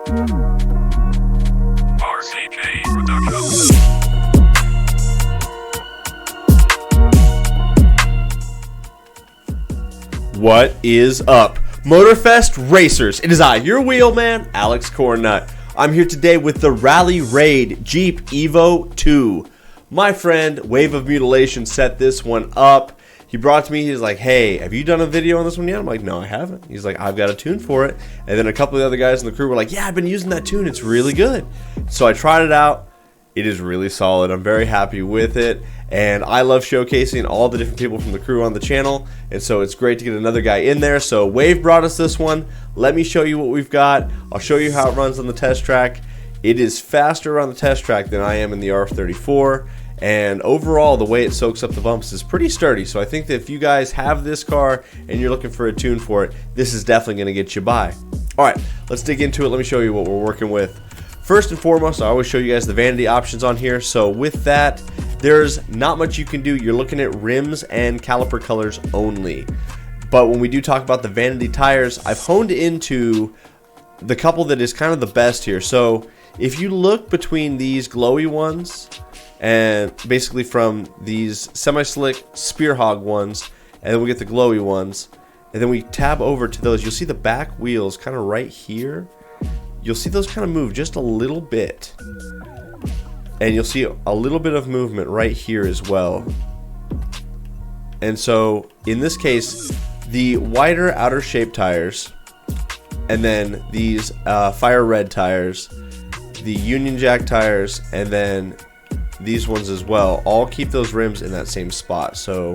What is up, Motorfest racers? It is I, your wheelman, Alex Cornnut. I'm here today with the Rally Raid Jeep Evo 2. My friend WaveOfMutilashun set this one up. He brought it to me. He's like, "Hey, have you done a video on this one yet?" I'm like, "No, I haven't." He's like, "I've got a tune for it." And then a couple of the other guys in the crew were like, "Yeah, I've been using that tune. It's really good." So I tried it out. It is really solid. I'm very happy with it. And I love showcasing all the different people from the crew on the channel. And so it's great to get another guy in there. So Wave brought us this one. Let me show you what we've got. I'll show you how it runs on the test track. It is faster on the test track than I am in the R34. And overall, the way it soaks up the bumps is pretty sturdy. So I think that if you guys have this car and you're looking for a tune for it, this is definitely going to get you by. All right, let's dig into it. Let me show you what we're working with. First and foremost, I always show you guys the vanity options on here. So with that, there's not much you can do. You're looking at rims and caliper colors only. But when we do talk about the vanity tires, I've honed into the couple that is kind of the best here. So if you look between these glowy ones and basically from these semi-slick spear hog ones, and then we get the glowy ones, and then we tab over to those, you'll see the back wheels kind of right here. You'll see those kind of move just a little bit. And you'll see a little bit of movement right here as well. And so in this case, the wider outer shape tires, and then these fire red tires, the Union Jack tires, and then these ones as well, all keep those rims in that same spot. So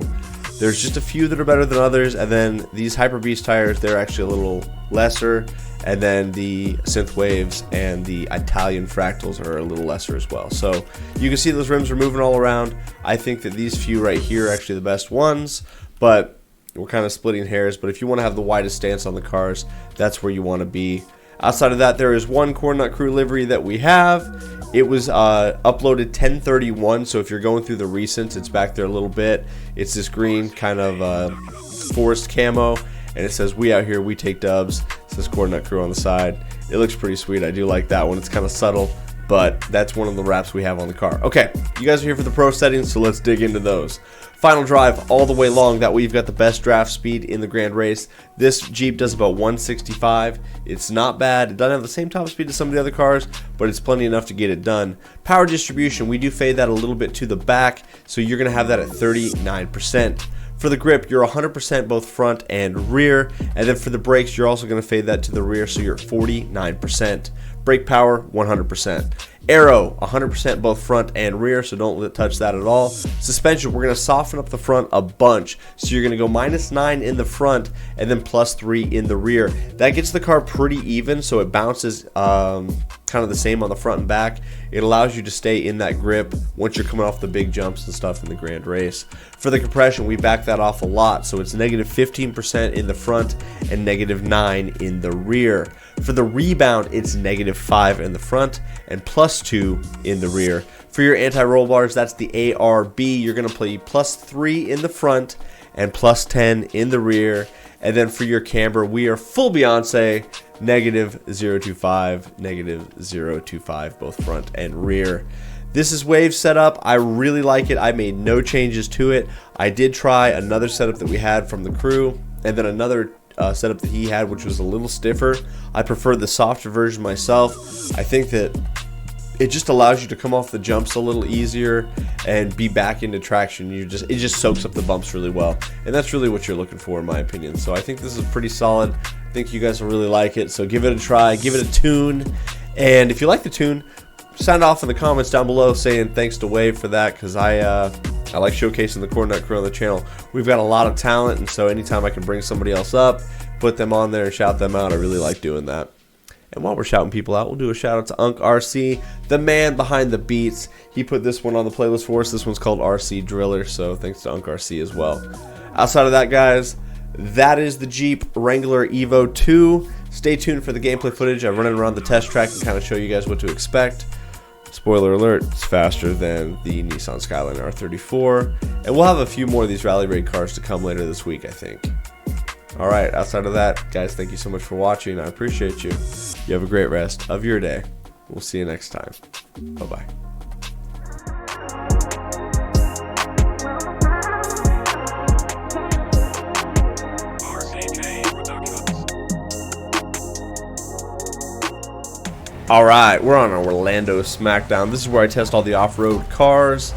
there's just a few that are better than others, and then these Hyper Beast tires, they're actually a little lesser, and then the Synth Waves and the Italian Fractals are a little lesser as well. So you can see those rims are moving all around. I think that these few right here are actually the best ones, but we're kind of splitting hairs. But if you want to have the widest stance on the cars, that's where you want to be. Outside of that, there is one Cornnut crew livery that we have. It was uploaded 10/31, so if you're going through the recents, it's back there a little bit. It's this green kind of forest camo, and it says, "We out here, we take dubs." It says Cornnut crew on the side. It looks pretty sweet. I do like that one. It's kind of subtle, but that's one of the wraps we have on the car. Okay, you guys are here for the pro settings, so let's dig into those. Final drive all the way long. That way you've got the best draft speed in the grand race. This Jeep does about 165. It's not bad. It doesn't have the same top speed as some of the other cars, but it's plenty enough to get it done. Power distribution, we do fade that a little bit to the back, so you're going to have that at 39%. For the grip, you're 100% both front and rear, and then for the brakes, you're also going to fade that to the rear, so you're at 49%. Brake power, 100%. Aero, 100% both front and rear, so don't touch that at all. Suspension, we're going to soften up the front a bunch, so you're going to go -9 in the front and then +3 in the rear. That gets the car pretty even, so it bounces kind of the same on the front and back. It allows you to stay in that grip once you're coming off the big jumps and stuff in the grand race. For the compression, we back that off a lot, so it's -15% in the front and -9 in the rear. For the rebound, it's -5 in the front and +2 in the rear. For your anti-roll bars, that's the ARB. You're going to play +3 in the front and +10 in the rear. And then for your camber, we are full Beyonce, -025, -025, both front and rear. This is Wave setup. I really like it. I made no changes to it. I did try another setup that we had from the crew, and then another setup that he had, which was a little stiffer. I prefer the softer version myself. I think that it just allows you to come off the jumps a little easier and be back into traction. It just soaks up the bumps really well, and that's really what you're looking for in my opinion. So I think this is pretty solid. I think you guys will really like it, so give it a try, give it a tune, and if you like the tune, sound off in the comments down below saying thanks to Wave for that, because I like showcasing the Cornnut crew on the channel. We've got a lot of talent, and so anytime I can bring somebody else up, put them on there and shout them out, I really like doing that. And while we're shouting people out, we'll do a shout out to Unc RC, the man behind the beats. He put this one on the playlist for us. This one's called RC Driller, so thanks to Unc RC as well. Outside of that, guys, that is the Jeep Wrangler Evo 2. Stay tuned for the gameplay footage. I run it around the test track and kind of show you guys what to expect. Spoiler alert, it's faster than the Nissan Skyline R34. And we'll have a few more of these Rally Raid cars to come later this week, I think. All right, outside of that, guys, thank you so much for watching. I appreciate you. You have a great rest of your day. We'll see you next time. Bye-bye. Alright, we're on Orlando Smackdown. This is where I test all the off-road cars.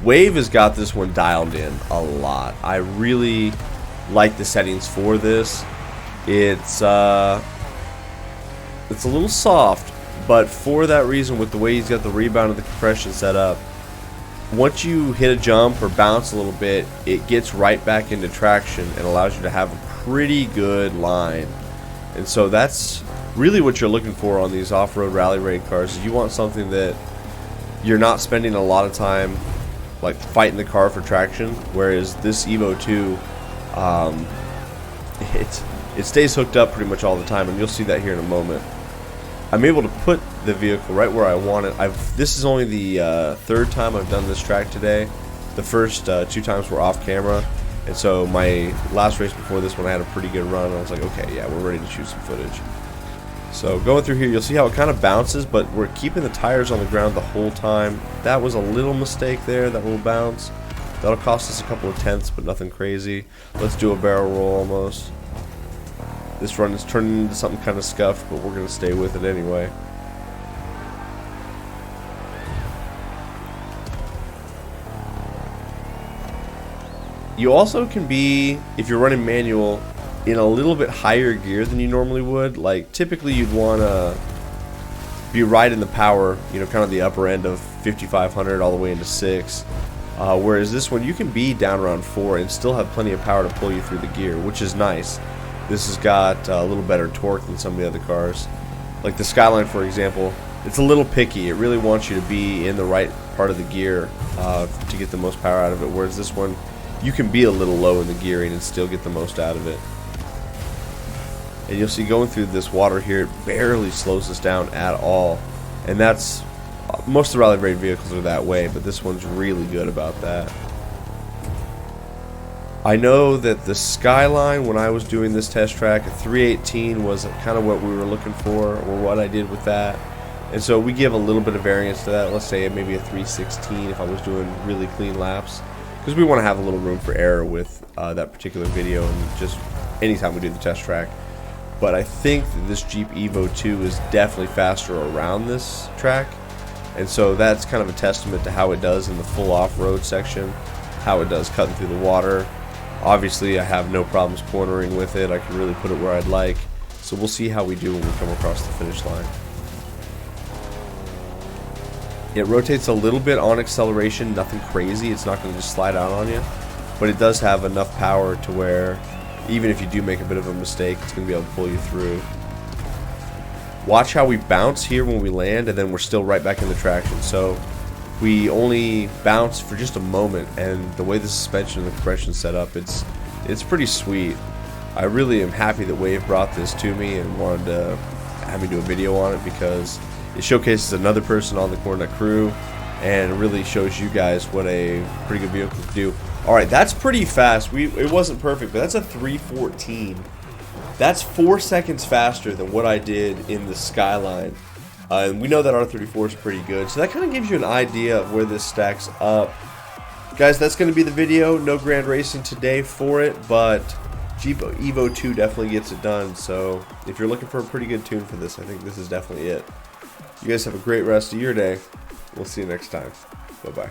Wave has got this one dialed in a lot. I really like the settings for this. It's a little soft, but for that reason, with the way he's got the rebound and the compression set up, once you hit a jump or bounce a little bit, it gets right back into traction and allows you to have a pretty good line. And so that's really what you're looking for on these off-road rally raid cars. Is you want something that you're not spending a lot of time like fighting the car for traction, whereas this Evo 2 it stays hooked up pretty much all the time, and you'll see that here in a moment. I'm able to put the vehicle right where I want it. This is only the third time I've done this track today. The first 2 times were off camera, and so my last race before this one I had a pretty good run. I was like, okay, yeah, we're ready to shoot some footage. So going through here, you'll see how it kind of bounces, but we're keeping the tires on the ground the whole time. That was a little mistake there, that little bounce. That'll cost us a couple of tenths, but nothing crazy. Let's do a barrel roll almost. This run is turning into something kind of scuffed, but we're going to stay with it anyway. You also can be, if you're running manual, in a little bit higher gear than you normally would. Like typically you'd want to be right in the power, you know, kind of the upper end of 5500 all the way into 6. Whereas this one you can be down around 4 and still have plenty of power to pull you through the gear, which is nice. This has got a little better torque than some of the other cars. Like the Skyline, for example, it's a little picky. It really wants you to be in the right part of the gear to get the most power out of it, whereas this one you can be a little low in the gearing and still get the most out of it. And you'll see going through this water here, it barely slows us down at all. And that's, most of the rally raid vehicles are that way, but this one's really good about that. I know that the Skyline, when I was doing this test track, a 318 was kind of what we were looking for, or what I did with that. And so we give a little bit of variance to that. Let's say maybe a 316 if I was doing really clean laps, because we want to have a little room for error with that particular video and just anytime we do the test track. But I think that this Jeep Evo 2 is definitely faster around this track, and so that's kind of a testament to how it does in the full off-road section, how it does cutting through the water. Obviously I have no problems cornering with it. I can really put it where I'd like, so we'll see how we do when we come across the finish line. It rotates a little bit on acceleration, nothing crazy. It's not going to just slide out on you, but it does have enough power to where even if you do make a bit of a mistake, it's going to be able to pull you through. Watch how we bounce here when we land, and then we're still right back in the traction. So we only bounce for just a moment, and the way the suspension and the compression is set up, it's pretty sweet. I really am happy that Wave brought this to me and wanted to have me do a video on it, because it showcases another person on the Cornnut crew and really shows you guys what a pretty good vehicle can do. Alright, that's pretty fast. It wasn't perfect, but that's a 314. That's 4 seconds faster than what I did in the Skyline. And we know that R34 is pretty good, so that kind of gives you an idea of where this stacks up. Guys, that's going to be the video. No grand racing today for it, but Jeep Evo 2 definitely gets it done. So if you're looking for a pretty good tune for this, I think this is definitely it. You guys have a great rest of your day. We'll see you next time. Bye-bye.